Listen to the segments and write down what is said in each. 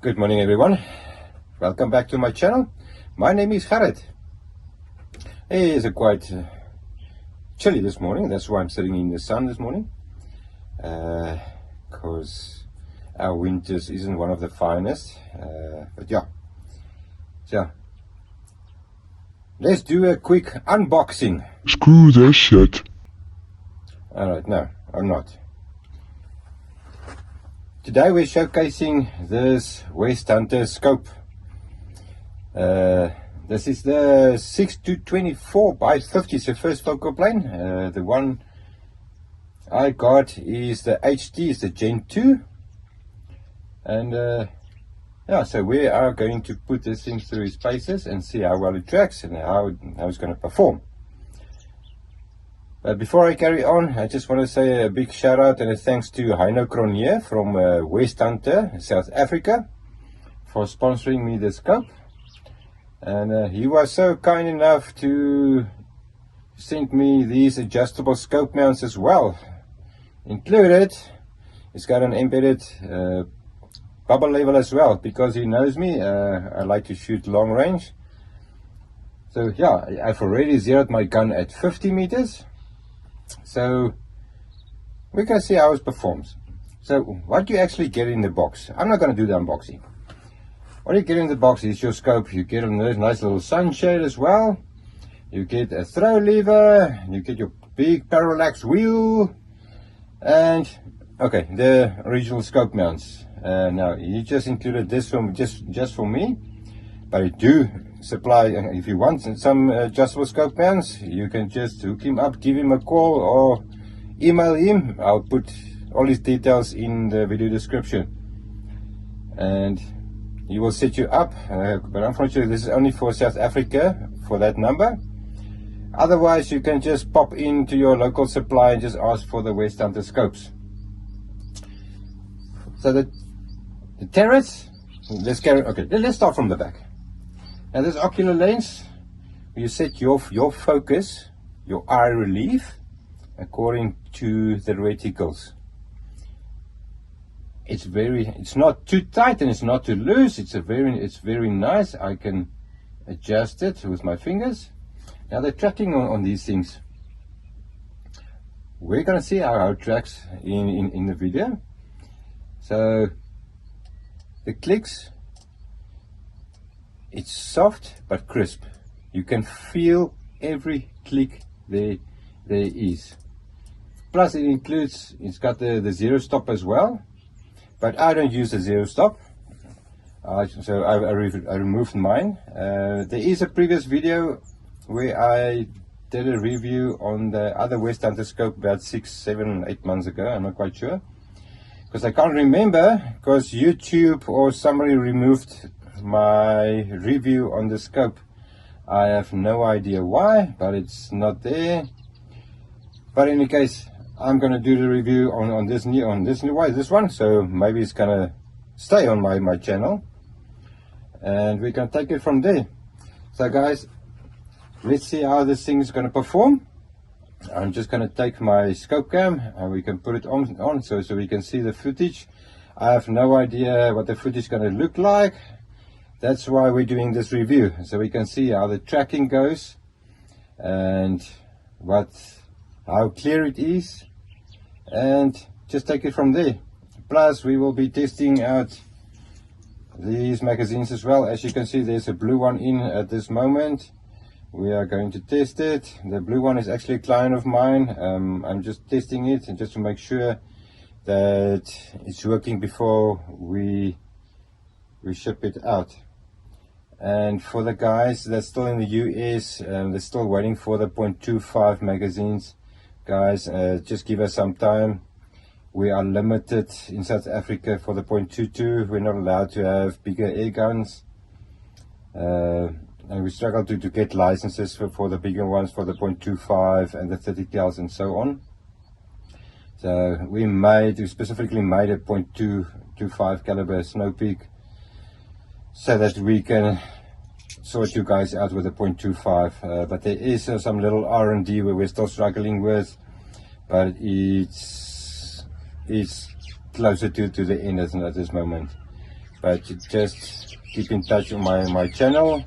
Good morning everyone, welcome back to my channel. My name is Gerrit. It is quite chilly this morning, that's why I'm sitting in the sun this morning, because our winters isn't one of the finest, but yeah, so let's do a quick unboxing. Screw this shit. Alright, no, I'm not. Today we're showcasing this Westhunter scope. This is the 6-24 by 50, it's the first focal plane. The one I got is the HT, it's the Gen 2. And yeah, so we are going to put this thing through its paces and see how well it tracks and how it's going to perform. But before I carry on, I just want to say a big shout out and a thanks to Heino Cronje from Westhunter, South Africa, for sponsoring me this scope. And he was so kind enough to send me these adjustable scope mounts as well. Included, it's got an embedded bubble level as well, because he knows me, I like to shoot long range. So yeah, I've already zeroed my gun at 50 meters. So we can see how it performs. So what you actually get in the box, I'm not going to do the unboxing. What you get in the box is your scope. You get a nice little sunshade as well. You get a throw lever. You get your big parallax wheel. And okay, the original scope mounts. Now he just included this from just for me, but I do supply, if you want some adjustable scope mounts, you can just hook him up, give him a call or email him. I'll put all his details in the video description and he will set you up, but unfortunately this is only for South Africa, for that number. Otherwise you can just pop into your local supply and just ask for the Westhunter scopes. So the turrets, let's start from the back. Now this ocular lens, you set your focus, your eye relief, according to the reticles. It's not too tight and it's not too loose. It's very nice. I can adjust it with my fingers. Now the tracking on these things, we're gonna see how it tracks in the video. So the clicks, it's soft but crisp. You can feel every click there is. Plus it includes, it's got the zero stop as well, but I don't use the zero stop, so I removed mine. There is a previous video where I did a review on the other Westhunter scope about 6, 7, 8 months ago. I'm not quite sure, because I can't remember, because YouTube or somebody removed my review on the scope. I have no idea why, but it's not there. But in any case, I'm gonna do the review on this one, so maybe it's gonna stay on my channel and we can take it from there. So guys, let's see how this thing is gonna perform. I'm just gonna take my scope cam and we can put it on so we can see the footage. I have no idea what the footage is gonna look like. That's why we're doing this review, so we can see how the tracking goes and how clear it is, and just take it from there. Plus we will be testing out these magazines as well. As you can see, there's a blue one in at this moment, we are going to test it. The blue one is actually a client of mine. I'm just testing it and just to make sure that it's working before we ship it out. And for the guys that's still in the US, they're still waiting for the .25 magazines. Guys, just give us some time. We are limited in South Africa for the .22. We're not allowed to have bigger air guns. And we struggle to get licenses for the bigger ones, for the .25 and the 30 cals and so on. So we specifically made a .225 caliber snow peak so that we can sort you guys out with a .25. But there is some little R&D where we're still struggling with, but it's closer to the end at this moment. But just keep in touch on my channel.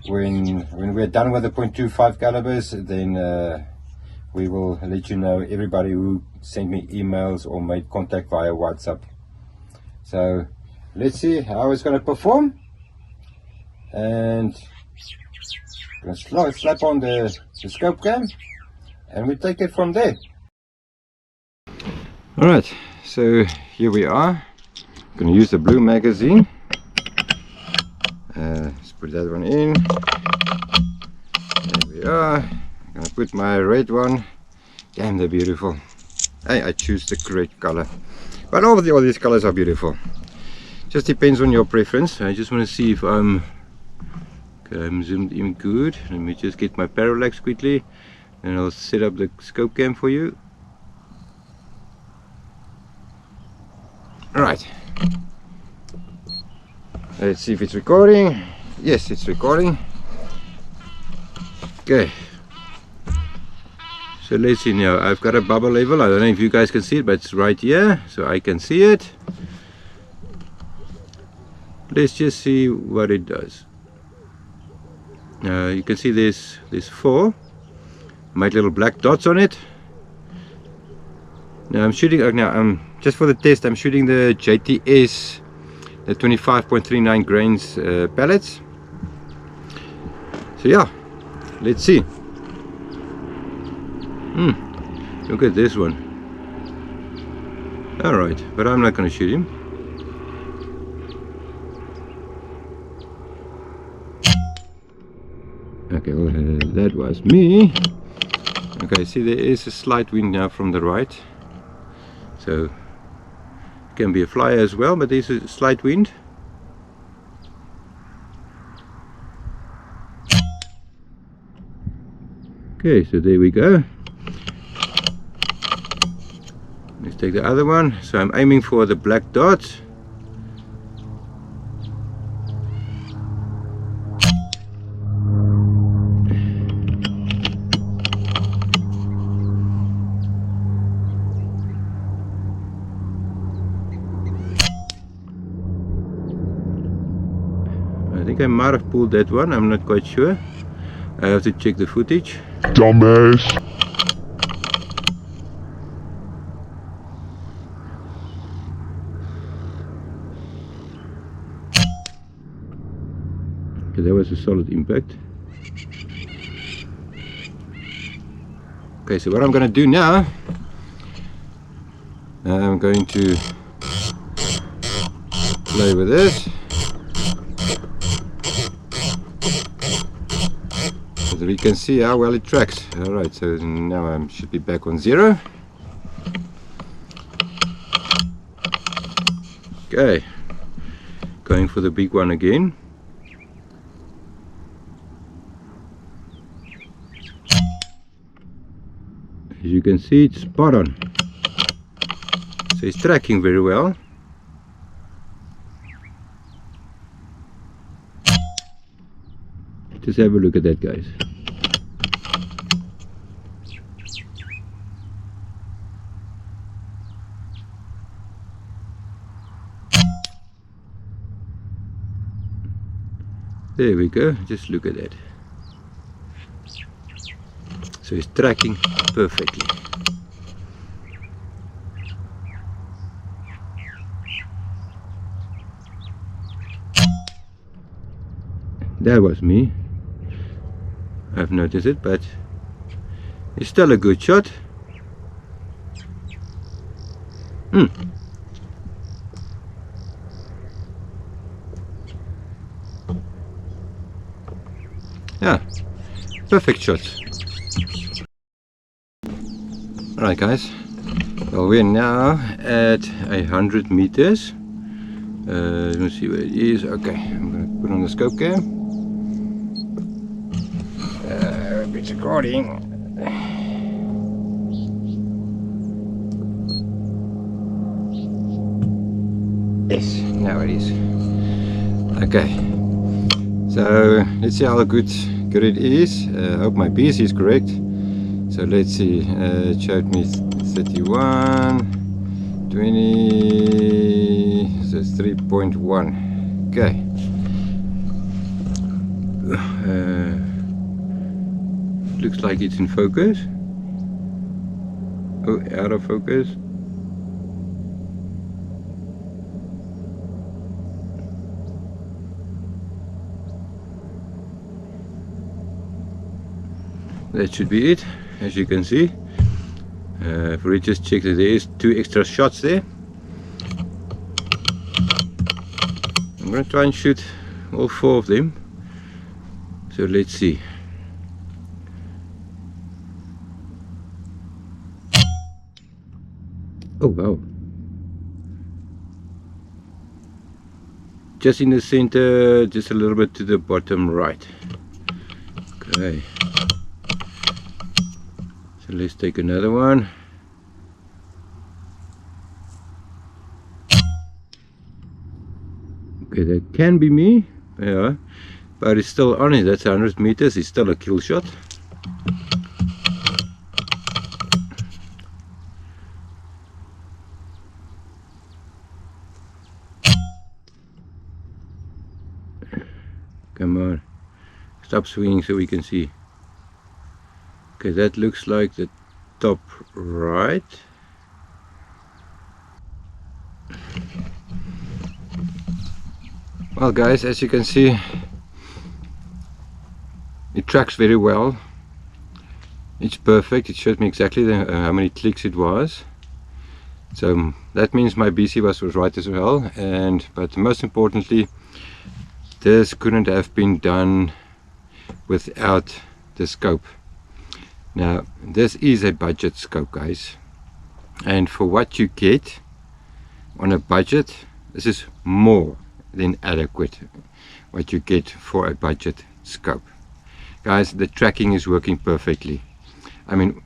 When we're done with the .25 calibers, then we will let you know, everybody who sent me emails or made contact via WhatsApp. So let's see how it's going to perform, and I'm going to slap on the scope cam and we take it from there. Alright, so here we are. I'm going to use the blue magazine. Let's put that one in. There we are. I'm going to put my red one. Damn, they're beautiful. Hey, I choose the correct color. But all these colors are beautiful. Just depends on your preference. I just want to see if I'm zoomed in good. Let me just get my parallax quickly and I'll set up the scope cam for you. Alright. Let's see if it's recording. Yes, it's recording. Okay. So let's see now. I've got a bubble level. I don't know if you guys can see it, but it's right here, so I can see it. Let's just see what it does. You can see there's 4. Made little black dots on it. Now I'm shooting. Just for the test, I'm shooting the JTS, the 25.39 grains pellets. So yeah, let's see. Look at this one. Alright, but I'm not going to shoot him. Okay, well, that was me. Okay, see there is a slight wind now from the right. So, it can be a flyer as well, but there's a slight wind. Okay, so there we go. Let's take the other one. So I'm aiming for the black dots. I think I might have pulled that one, I'm not quite sure. I have to check the footage. Dumbass! Okay, that was a solid impact. Okay, so what I'm going to do now, I'm going to play with this. So that we can see how well it tracks. Alright, so now I should be back on 0. Okay, going for the big one again. As you can see, it's spot on. So it's tracking very well. Just have a look at that, guys. There we go, just look at that. So it's tracking perfectly. That was me. I've noticed it, but it's still a good shot. Yeah, perfect shot. Alright guys, well, we're now at 100 meters. Let me see where it is. Okay, I'm going to put on the scope cam. It's recording. Yes, now it is. Okay, so let's see how good it is. I hope my BC is correct. So let's see, it showed me 31, 20, so it's 3.1. Okay. Looks like it's in focus. Oh, out of focus. That should be it, as you can see. If we just check that there is 2 extra shots there. I'm going to try and shoot all 4 of them. So let's see. Oh wow. Just in the center, just a little bit to the bottom right. Okay. So let's take another one. Okay, that can be me. Yeah. But it's still on it. That's 100 meters. It's still a kill shot. Come on, stop swinging so we can see. Okay, that looks like the top right. Well guys, as you can see, it tracks very well. It's perfect. It showed me exactly how many clicks it was. So that means my BC was right as well. But most importantly, this couldn't have been done without the scope. Now this is a budget scope guys, and for what you get on a budget, this is more than adequate what you get for a budget scope. Guys, the tracking is working perfectly. I mean,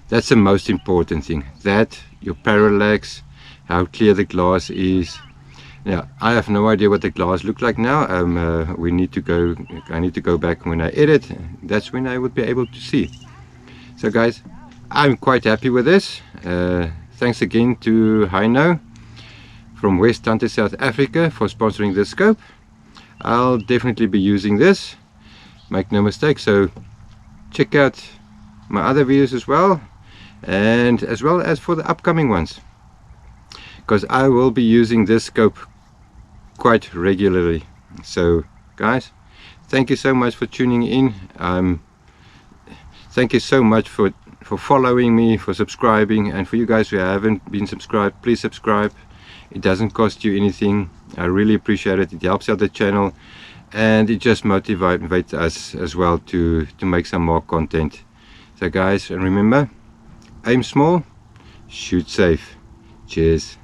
that's the most important thing, that your parallax, how clear the glass is. Now I have no idea what the glass look like now. I need to go back when I edit. That's when I would be able to see. So guys, I'm quite happy with this. Thanks again to Heino from Westhunter, South Africa, for sponsoring this scope. I'll definitely be using this, make no mistake. So check out my other videos as well, and as well as for the upcoming ones, because I will be using this scope quite regularly. So guys, thank you so much for tuning in. Thank you so much for following me, for subscribing, and for you guys who haven't been subscribed, please subscribe. It doesn't cost you anything. I really appreciate it. It helps out the channel, and it just motivates us as well to make some more content. So guys, and remember, aim small, shoot safe. Cheers.